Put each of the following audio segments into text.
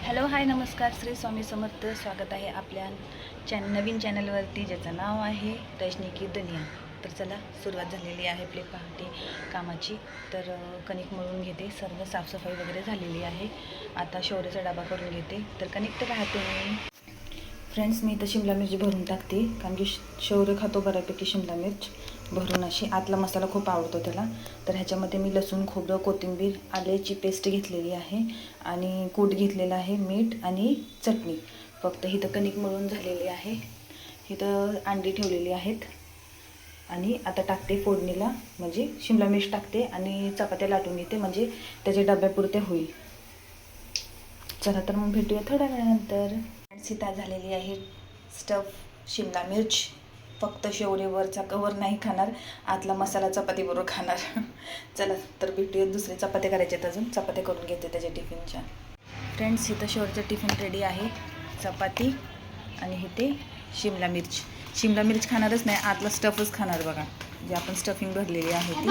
Hello hi नमस्कार, श्री स्वामी समर्थ. स्वागत आहे आपल्या नवीन चॅनलवरती, ज्याचं नाव आहे रजनी की दुनिया. तर चला, सुरुवात झालेली आहे आपली पहाटे कामाची. तर कणिक मळून घेते, सर्व साफसफाई वगैरे झालेली आहे. आता शौर्याचा डबा करून घेते. तर कणिक तर राहते मी. फ्रेंड्स, मी इथं शिमला मिरची भरून टाकते, कारण की शौर्य खातो बऱ्यापैकी शिमला मिर्च भरून. अशी आतला मसाला खूप आवडतो त्याला. तर ह्याच्यामध्ये मी लसूण, खोबरं, कोथिंबीर, आल्याची पेस्ट घेतलेली आहे आणि कूट घेतलेला आहे, मीठ आणि चटणी. फक्त इथं कणिक मळून झालेली आहे. इथं अंडी ठेवलेली आहेत आणि आता टाकते फोडणीला, म्हणजे शिमला मिर्च टाकते आणि चपात्या लाटून घेते, म्हणजे त्याच्या डब्यापुरते होईल. चला तर मग भेटूया थोड्या वेळानंतर. सीता झालेली आहे स्टफ शिमला मिर्च. फक्त शौर्यवरचा कवर नाही खाणार, आतला मसाला चपाती बरोबर खाणार. चला तर भेटूया. दुसरे चपात्या करायचे आहेत, अजून चपात्या करून घेते त्याच्या टिफिनच्या. फ्रेंड्स, इथं शौर्यचं टिफिन रेडी आहे. चपाती आणि इथे शिमला मिर्च. शिमला मिर्च खाणारच नाही, आतला स्टफच खाणार बघा, जे आपण स्टफिंग भरलेली आहे ती.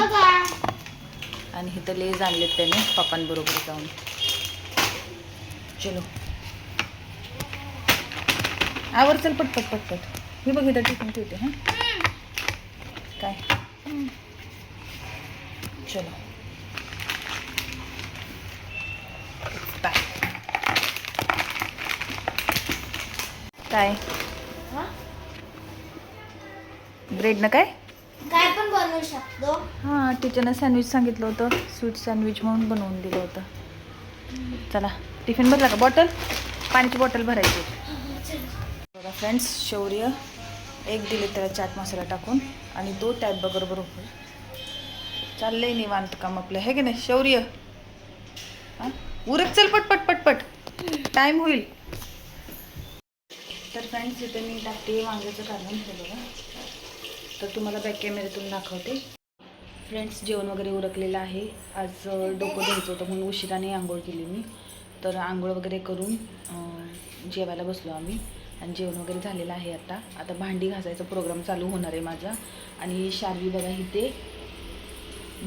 आणि इथं लेज आणलेत त्याने पप्पांबरोबर जाऊन. चलो आवर, चल पटपट पटपट. मी बघितलं टिफिन ठेवते. हां काय, चलो काय ब्रेड ना काय काय पण बनवू शकतो. हां, टीचरनं सँडविच सांगितलं होतं, स्वीट सँडविच म्हणून बनवून दिलं होतं. चला, टिफिन भरला का? बॉटल, पाण्याची बॉटल भरायची. बघा फ्रेंड्स, शौर्य एक दिले त्याला चाट मसाला टाकून आणि तो टॅब बरोबर चाललंय निवांत काम आपलं, हे की नाही शौर्य? हां, उरक, चल पटपट पटपट, टाईम होईल. तर फ्रेंड्स, इथे मी टाकते वांग्याचं काढून हे बघा. तर तुम्हाला बॅक कॅमेऱ्यातून दाखवते. फ्रेंड्स, जेवण वगैरे उरकलेलं आहे. आज डोकं द्यायचं होतं म्हणून उशिराने आंघोळ केली मी. तर आंघोळ वगैरे करून जेवायला बसलो आम्ही आणि जेवण वगैरे झालेलं आहे. आता भांडी घासायचा प्रोग्राम चालू होणार आहे माझा. आणि शार्वी बघा, इथे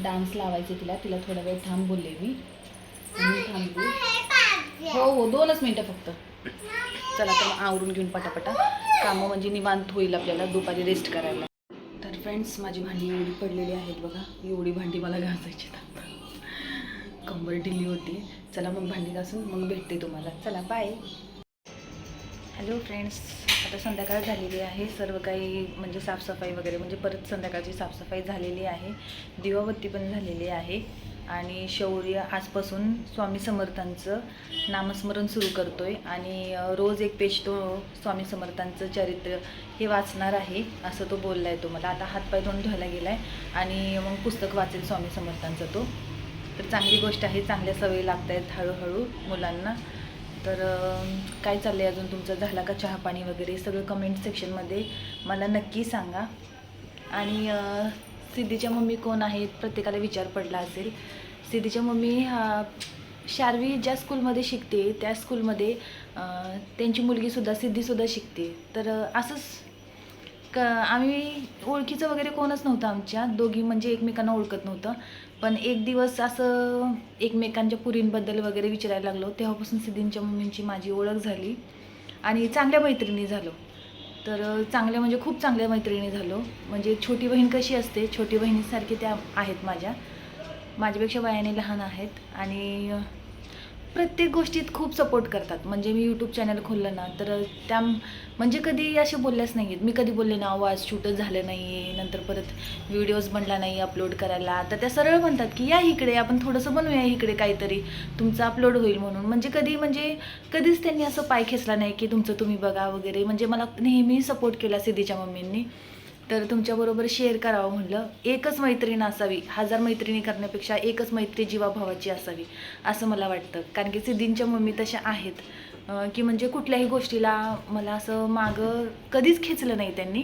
डान्स लावायचे तिला थोडा वेळ थांब बोलले मी आणि थांबली. हो 2च मिनटं फक्त. चला तर मग आवरून घेऊन पटापटा कामं, म्हणजे निवांत होईल आपल्याला दुपारी रेस्ट करायला. तर फ्रेंड्स, माझी भांडी एवढी पडलेली आहेत बघा, एवढी भांडी मला घासायची. कंबर ढिली होती. चला मग भांडी घासून मग भेटते तुम्हाला. चला बाय. हॅलो फ्रेंड्स, आता संध्याकाळ झालेली आहे. सर्व काही म्हणजे साफसफाई वगैरे, म्हणजे परत संध्याकाळची साफसफाई झालेली आहे. दिवाबत्ती पण झालेली आहे. आणि शौर्य आजपासून स्वामी समर्थांचं नामस्मरण सुरू करतोय आणि रोज एक पेज तो स्वामी समर्थांचं चरित्र हे वाचणार आहे, असं तो बोलला आहे. तो मला आता हातपाय धुवून धुवायला गेला आहे आणि मग पुस्तक वाचेल स्वामी समर्थांचं तो. तर चांगली गोष्ट आहे, चांगल्या सवयी लागत आहेत हळूहळू मुलांना. तर काय चाललं आहे अजून तुमचं? झाला का चहा पाणी वगैरे? सगळं कमेंट सेक्शनमध्ये मला नक्की सांगा. आणि सिद्धीच्या मम्मी कोण आहेत प्रत्येकाला विचार पडला असेल. सिद्धीच्या मम्मी शार्वी ज्या स्कूलमध्ये शिकते त्या स्कूलमध्ये त्यांची मुलगीसुद्धा, सिद्धीसुद्धा शिकते. तर असंच आम्ही ओळखीचं वगैरे कोणच नव्हतं आमच्या दोघी, म्हणजे एकमेकांना ओळखत नव्हतं. पण एक दिवस असं एकमेकांच्या पुरींबद्दल वगैरे विचारायला लागलो, तेव्हापासून सिद्धींच्या मम्मींची माझी ओळख झाली आणि चांगल्या मैत्रिणी झालो. तर चांगल्या म्हणजे खूप चांगल्या मैत्रिणी झालो. म्हणजे छोटी बहीण कशी असते, छोटी बहिणीसारखी त्या आहेत माझ्यापेक्षा वयाने लहान आहेत आणि प्रत्येक गोष्टीत खूप सपोर्ट करतात. म्हणजे मी यूट्यूब चॅनल खोललं ना, तर त्या म्हणजे कधी असे बोलल्याच नाही आहेत. मी कधी बोलले ना आवाज शूटच झालं नाही आहे, नंतर परत व्हिडिओज बनला नाही अपलोड करायला, तर त्या सरळ म्हणतात की या इकडे, आपण थोडंसं बनवूया इकडे काहीतरी, तुमचं अपलोड होईल म्हणून. म्हणजे कधीच त्यांनी असं पाय खेचला नाही की तुमचं तुम्ही बघा वगैरे. म्हणजे मला नेहमी सपोर्ट केला सिद्धीच्या मम्मींनी. तर तुमच्याबरोबर शेअर करावं म्हटलं. एकच मैत्रीण असावी, 1000 मैत्रिणी करण्यापेक्षा एकच मैत्री जीवाभावाची असावी असं मला वाटतं. कारण की सिद्धींच्या मम्मी तशा आहेत की म्हणजे कुठल्याही गोष्टीला मला असं मागं कधीच खेचलं नाही त्यांनी.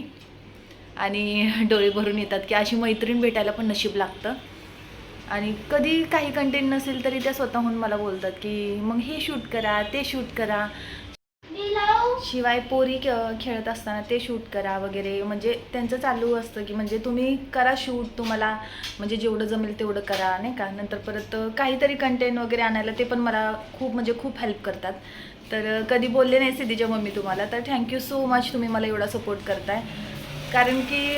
आणि डोळे भरून येतात की अशी मैत्रीण भेटायला पण नशीब लागतं. आणि कधी काही कंटेंट नसेल तरी त्या स्वतःहून मला बोलतात की मग हे शूट करा, ते शूट करा. शिवाय पोरी खेळत असताना ते शूट करा वगैरे, म्हणजे त्यांचं चालू असतं की म्हणजे तुम्ही करा शूट, तुम्हाला म्हणजे जेवढं जमेल तेवढं करा नाही का. नंतर परत काहीतरी कंटेंट वगैरे आणायला ते पण मला खूप म्हणजे खूप हेल्प करतात. तर कधी बोलले नाही सिद्धीच्या मम्मी तुम्हाला, तर थँक्यू सो मच, तुम्ही मला एवढा सपोर्ट करताय. कारण की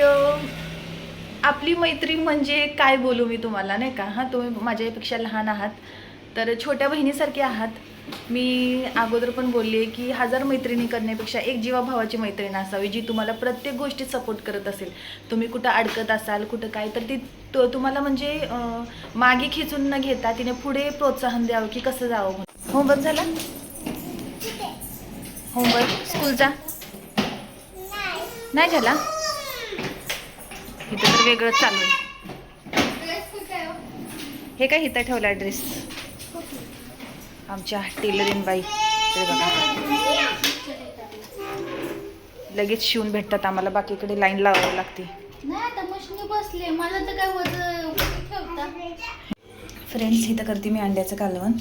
आपली मैत्री म्हणजे काय बोलू मी तुम्हाला नाही का. हां, तुम्ही माझ्यापेक्षा लहान आहात, तर छोट्या बहिणीसारखे आहात. मी अगोदर पण बोलले की 1000 मैत्रिणी करण्यापेक्षा एक जीवाभावाची मैत्रीण असावी, जी तुम्हाला प्रत्येक गोष्टीत सपोर्ट करत असेल. तुम्ही कुठं अडकत असाल कुठं काय, तर ती तुम्हाला म्हणजे मागे खिचून न घेता तिने पुढे प्रोत्साहन द्यावं की कसं जावं म्हणून. होमवर्क झाला? होमवर्क स्कूलचा नाही झाला? इथं तर वेगळंच चालू आहे. हे काय इथं ठेवला ड्रेस आमच्या टेलरिंग बाई. ते बघा लगेच शिवून भेटतात आम्हाला, बाकीकडे लाईन लावावी लागते. नाही आता मशीनी बसले, मला तर काय होत ठेवता. फ्रेंड्स, इथं करते मी अंड्याचं कालवण,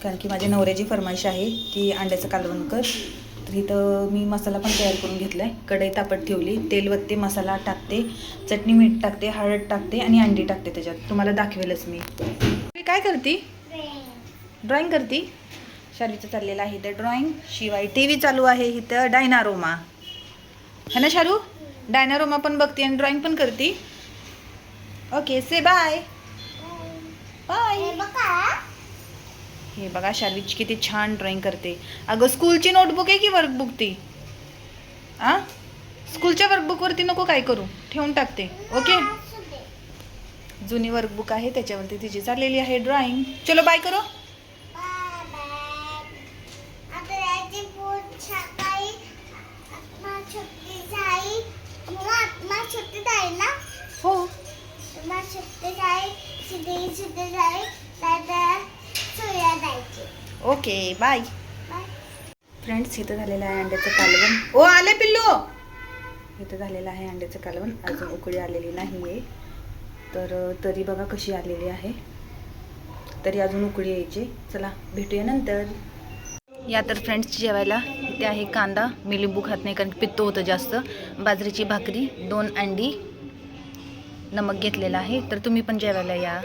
कारण की माझ्या नवऱ्याची फरमाईश आहे की अंड्याचं कालवण कर. तर इथं मी मसाला पण तयार करून घेतला आहे. कढई तापत ठेवली, तेल वत्ते, मसाला टाकते, चटणी मीठ टाकते, हळद टाकते आणि अंडी टाकते त्याच्यात. तुम्हाला दाखवेलच मी. काय करते? ड्रॉइंग करते. शालूचं चाललेलं आहे इथं ड्रॉइंग. शिवाय टी व्ही चालू आहे इथं, डायनारोमा है ना शालू? डायनारोमा पण बघते आणि ड्रॉइंग पण करते. ओके, से बाय बाय. हे बघा शालूची किती छान ड्रॉइंग करते. अगं स्कूलची नोटबुक आहे की वर्कबुक ती? स्कूलच्या वर्कबुकवरती नको काय करू, ठेवून टाकते. ओके, जुनी वर्कबुक आहे त्याच्यावरती तिची चाललेली आहे ड्रॉइंग. चलो बाय करो. हो, ओके बाय. फ्रेंड्स, इथं झालेलं आहे अंड्याचं कालवण. ओ आले पिल्लू. इथं झालेलं आहे अंड्याचं कालवण, अजून उकळी आलेली नाही आहे. तर तरी बघा कशी आलेली आहे, तरी अजून उकळी यायची. चला भेटूया नंतर. या तर फ्रेंड्स जेवायला इथे आहे कांदा, मी लिंबू खात नाही कारण पित्त होतं जास्त, बाजरीची भाकरी, 2 अंडी, नमक घेतलेलं आहे. तर तुम्ही पण जेवायला या.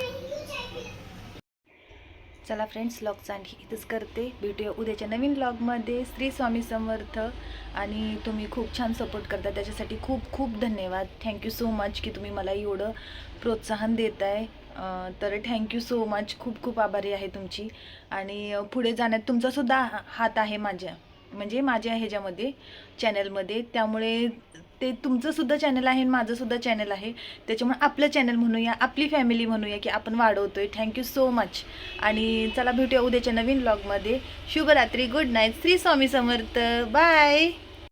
चला फ्रेंड्स, व्लॉगचा इथंच करते. भेटूया उद्याच्या नवीन व्लॉगमध्ये. श्री स्वामी समर्थ. आणि तुम्ही खूप छान सपोर्ट करता, त्याच्यासाठी खूप खूप धन्यवाद. थँक्यू सो मच की तुम्ही मला एवढं प्रोत्साहन देत आहे. तर थँक्यू सो मच, खूप खूप आभारी आहे तुमची. आणि पुढे जाण्यात तुमचासुद्धा हात आहे माझ्या ह्याच्यामध्ये चॅनलमध्ये. त्यामुळे ते तुमचंसुद्धा चॅनल आहे, माझंसुद्धा चॅनल आहे, त्याच्यामुळे आपलं चॅनल म्हणूया, आपली फॅमिली म्हणूया की आपण वाढवतोय. Thank you so much. आणि चला भेटूया उद्याच्या नवीन व्लॉगमध्ये. शुभरात्री, good night, Shri Swami Samarth, bye.